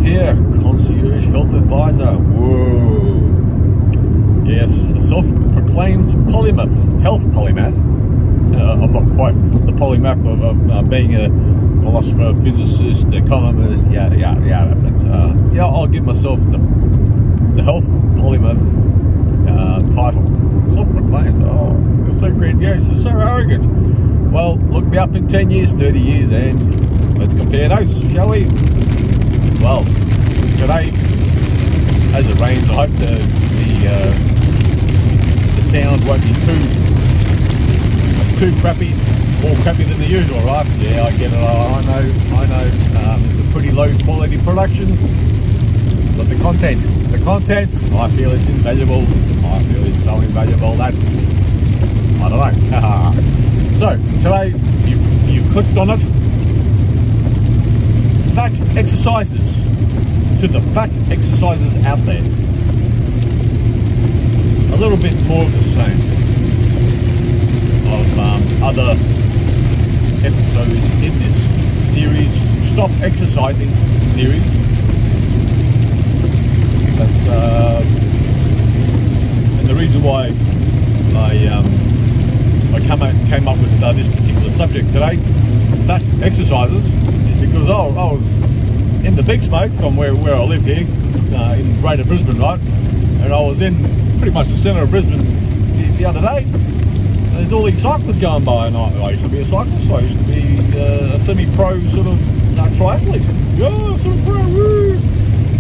here, concierge health advisor. Whoa. Yes, a self-proclaimed polymath, health polymath. I'm not quite the polymath of being a philosopher, physicist, economist, yada yada yada. But yeah, I'll give myself the health polymath title. Self-proclaimed. Oh, you're so grandiose. You're so arrogant. Well, look me up in 10 years, 30 years, and let's compare notes, shall we? Well, today, as it rains, I hope the sound won't be too crappy, more crappy than the usual, right? Yeah, I get it. I know. It's a pretty low quality production, but the content, I feel it's invaluable. I feel it's so invaluable that I don't know. So today, you clicked on it. Fat exercises, to the fat exercises out there. A little bit more of the same of other episodes in this series, Stop Exercising series. But and the reason why I came up with this particular subject today, fat exercises, is because I was in the big smoke from where I live here, in Greater Brisbane, right? And I was in pretty much the centre of Brisbane the other day. And there's all these cyclists going by, and I used to be a cyclist. I used to be a semi-pro sort of triathlete. Yeah, semi-pro, woo!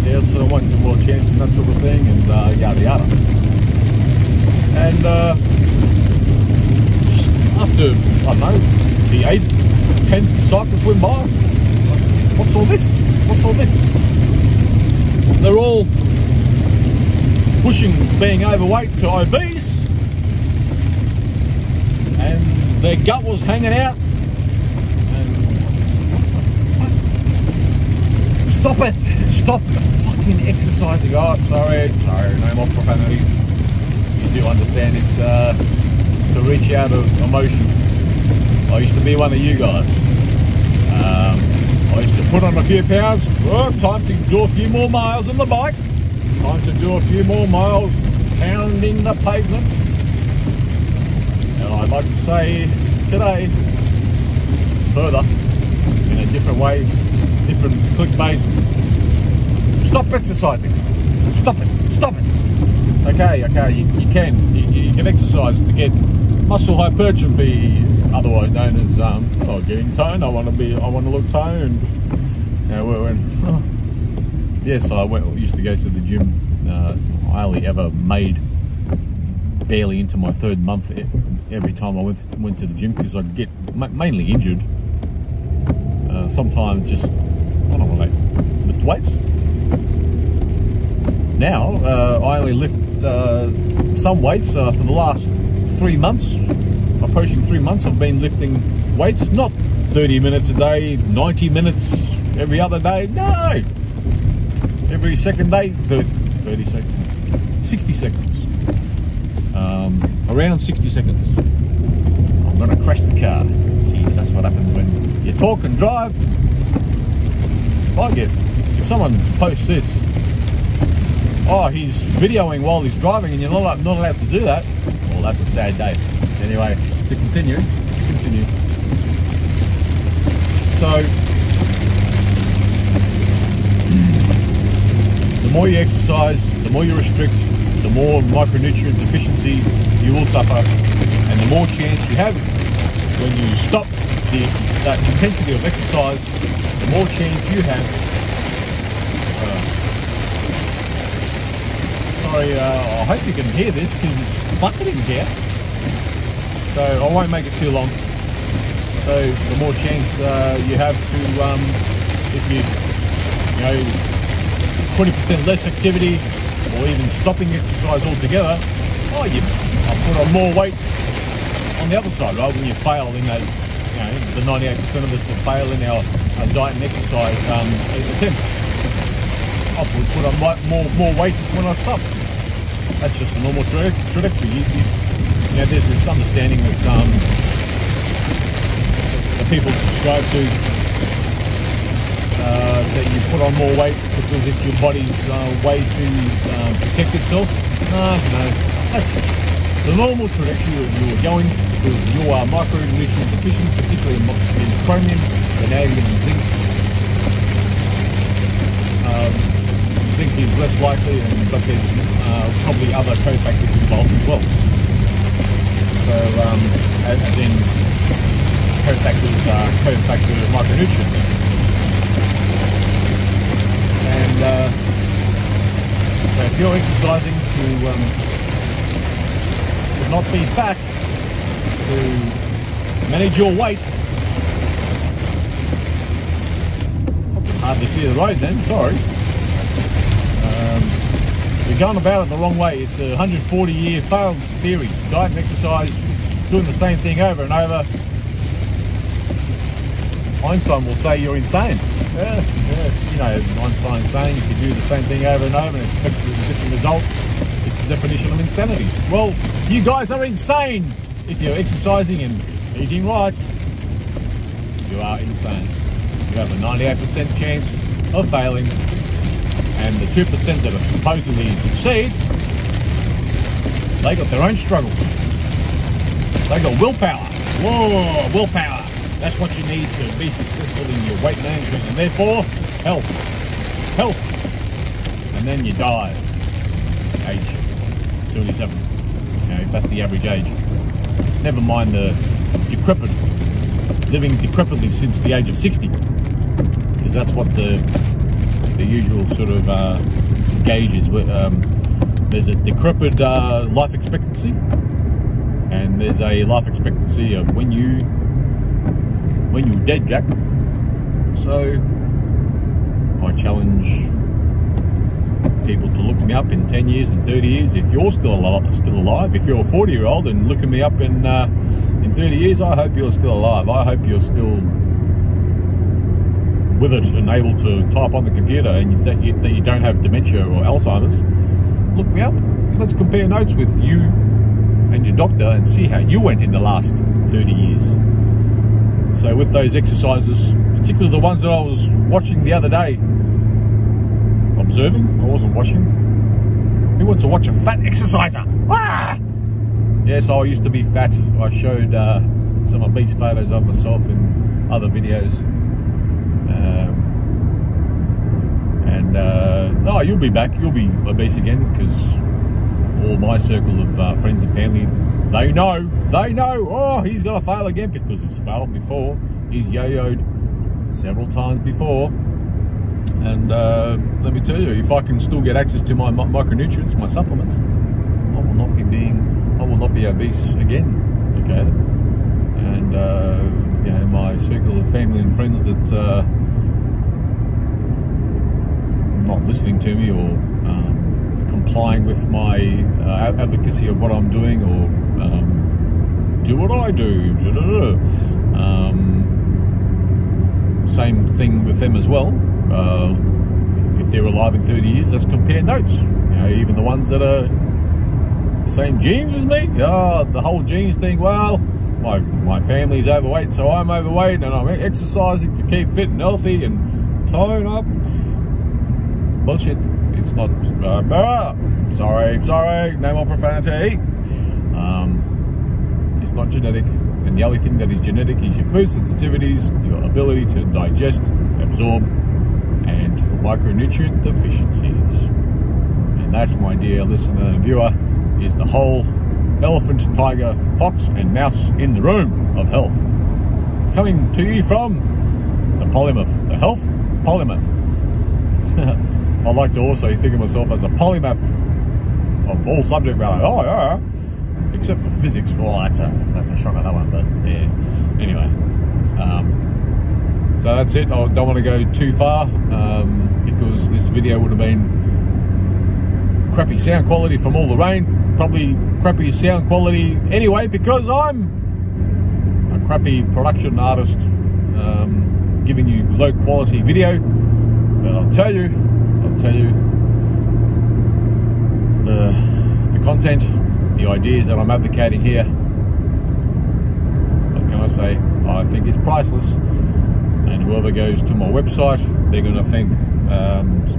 Yeah, so I went to world champs and that sort of thing, and yada yada. And after, I don't know, the 8th, 10th cyclists went by, what's all this? What's all this? They're all pushing being overweight to obese, and their gut was hanging out. And stop it! Stop the fucking exercising. Oh, sorry, no more profanity. You do understand it's to reach out of emotion. I used to be one of you guys. I used to put on a few pounds. Oh, time to do a few more miles on the bike. Time to do a few more miles pounding the pavements. And I'd like to say today, further, in a different way, different clickbait, stop exercising. Stop it. Stop it. Okay, you can exercise to get muscle hypertrophy, otherwise known as getting toned. I want to look toned. Yes, I used to go to the gym. I only ever made barely into my 3rd month every time I went to the gym, because I'd get mainly injured. Sometimes just, I don't know, lift weights. Now I only lift some weights. For the last 3 months, approaching 3 months, I've been lifting weights. Not 30 minutes a day, 90 minutes every other day. No, every second day, 30 seconds, 60 seconds. Around 60 seconds. I'm gonna crash the car. Jeez, that's what happens when you talk and drive. If someone posts this, oh, he's videoing while he's driving and you're not allowed to do that, well, that's a sad day. Anyway, to continue. So, the more you exercise, the more you restrict, the more micronutrient deficiency you will suffer, and the more chance you have when you stop that intensity of exercise, the more chance you have. Sorry, I hope you can hear this because it's bucketing here, so I won't make it too long. So the more chance you have to, if you 20% less activity, or even stopping exercise altogether, I'll put on more weight on the other side, right? When you fail in that, the 98% of us that fail in our diet and exercise attempts, I'll put on more weight when I stop. That's just a normal trajectory. There's this understanding that people subscribe to, that you put on more weight because it's your body's way to protect itself. No, that's just the normal trajectory you're going because you are micronutrient deficient, particularly in chromium, vanadium and zinc. Zinc is less likely, but there's probably other cofactors involved as well. So, as in cofactors are cofactor micronutrients. And so if you're exercising to not be fat, to manage your weight, I can hardly see the road then, sorry. You're going about it the wrong way. It's a 140-year failed theory. Diet and exercise, doing the same thing over and over. Einstein will say you're insane. Yeah. You know, Einstein's saying if you do the same thing over and over and expect a different result, it's the definition of insanity. Well, you guys are insane. If you're exercising and eating right, you are insane. You have a 98% chance of failing, and the 2% that are supposedly succeed, they got their own struggles. They got willpower. Whoa, willpower. That's what you need to be successful in your weight management, and therefore, health. Health. And then you die. Age 77. You know, that's the average age. Never mind the decrepit. Living decrepitly since the age of 60. Because that's what the usual sort of gauge is. There's a decrepit life expectancy, and there's a life expectancy of when you're dead, Jack. So I challenge people to look me up in 10 years and 30 years. If you're still alive, if you're a 40-year-old and looking me up in 30 years, I hope you're still alive. I hope you're still with it and able to type on the computer, and that you don't have dementia or Alzheimer's. Look me up. Let's compare notes with you and your doctor and see how you went in the last 30 years. So with those exercises, particularly the ones that I was watching the other day, observing, I wasn't watching. Who wants to watch a fat exerciser? Ah! Yes, I used to be fat. I showed some obese photos of myself in other videos. No, you'll be back. You'll be obese again, because all my circle of friends and family, they know, oh, he's going to fail again, because he's failed before. He's yo-yoed several times before. And let me tell you, if I can still get access to my micronutrients, my supplements, I will not be obese again, okay? And you know, my circle of family and friends that not listening to me or complying with my advocacy of what I'm doing, or do what I do. Same thing with them as well. If they're alive in 30 years, let's compare notes. You know, even the ones that are the same genes as me. The whole genes thing. Well, my family's overweight, so I'm overweight, and I'm exercising to keep fit and healthy and tone up. Bullshit. It's not. Sorry, no more profanity. It's not genetic, and the only thing that is genetic is your food sensitivities, your ability to digest, absorb, and your micronutrient deficiencies. And that, my dear listener and viewer, is the whole elephant, tiger, fox, and mouse in the room of health. Coming to you from the polymath, the health polymath. I like to also think of myself as a polymath of all subject matter. Oh yeah, except for physics. Well, that's a shock on that one, but yeah. Anyway, so that's it. I don't want to go too far because this video would have been crappy sound quality from all the rain. Probably crappy sound quality anyway, because I'm a crappy production artist giving you low quality video. But I'll tell you the content, the ideas that I'm advocating here, what can I say? I think it's priceless, and whoever goes to my website, they're going to think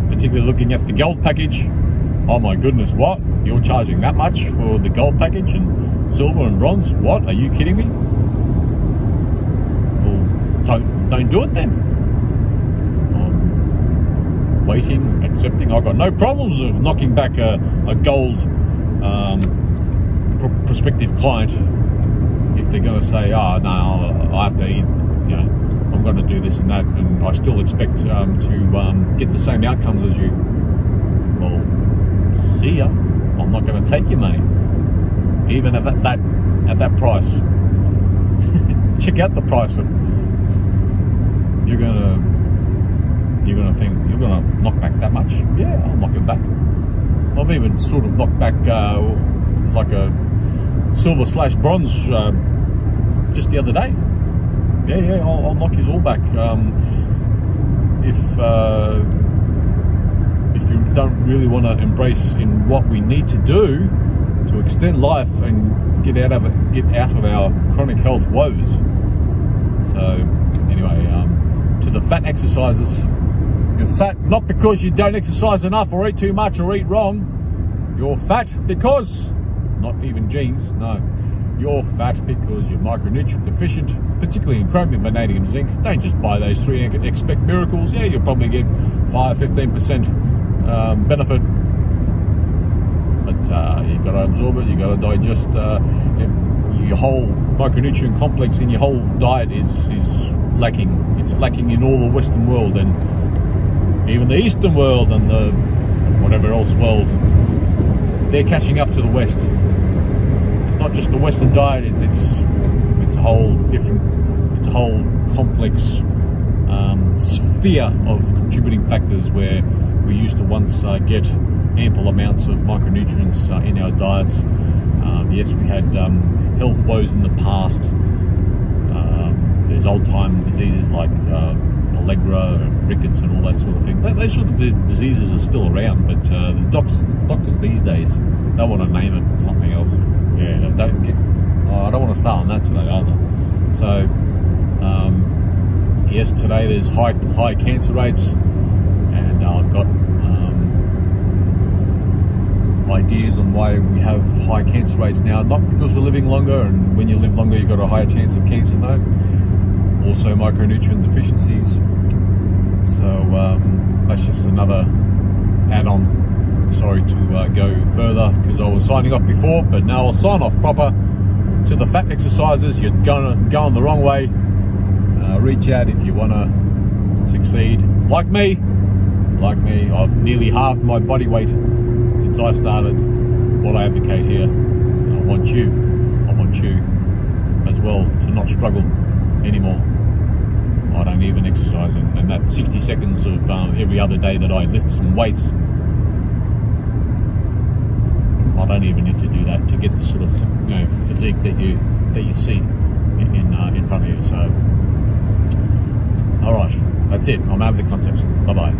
particularly looking at the gold package. Oh my goodness, what? You're charging that much for the gold package and silver and bronze? What? Are you kidding me? Well, don't do it then. Waiting, accepting. I've got no problems of knocking back a gold prospective client if they're going to say, oh no, I have to eat, you know, I'm going to do this and that, and I still expect to get the same outcomes as you. Well, see ya. I'm not going to take your money, even at that price. Check out the price. You're gonna think you're gonna knock back that much? Yeah, I'll knock it back. I've even sort of knocked back like a silver / bronze just the other day. Yeah, I'll knock his all back. If you don't really want to embrace in what we need to do to extend life and get out of our chronic health woes. So anyway, to the fat exercises. You're fat not because you don't exercise enough or eat too much or eat wrong. You're fat because, not even genes, no. You're fat because you're micronutrient deficient, particularly in chromium, vanadium, zinc. Don't just buy those three and expect miracles. Yeah, you'll probably get 5–15% benefit. But you've got to absorb it, you've got to digest. Your whole micronutrient complex in your whole diet is lacking. It's lacking in all the Western world, and even the Eastern world and the whatever else world, they're catching up to the West. It's not just the Western diet, it's a whole different, it's a whole complex sphere of contributing factors where we used to once get ample amounts of micronutrients in our diets. Yes, we had health woes in the past. There's old-time diseases like pellagra and rickets and all that sort of thing. Those sort of diseases are still around, but the doctors these days don't want to name it something else. Yeah, I don't want to start on that today either. So yes, today there's high cancer rates, and I've got ideas on why we have high cancer rates now. Not because we're living longer, and when you live longer you've got a higher chance of cancer, no. Also micronutrient deficiencies. So that's just another add-on. Sorry to go further because I was signing off before, but now I'll sign off proper. To the fat exercises, you're going the wrong way. Reach out if you want to succeed. Like me, I've nearly halved my body weight since I started what I advocate here. And I want you as well to not struggle anymore. I don't even exercise, and that 60 seconds of every other day that I lift some weights, I don't even need to do that to get the sort of, you know, physique that you see in front of you. So, all right, that's it. I'm out of the contest. Bye bye.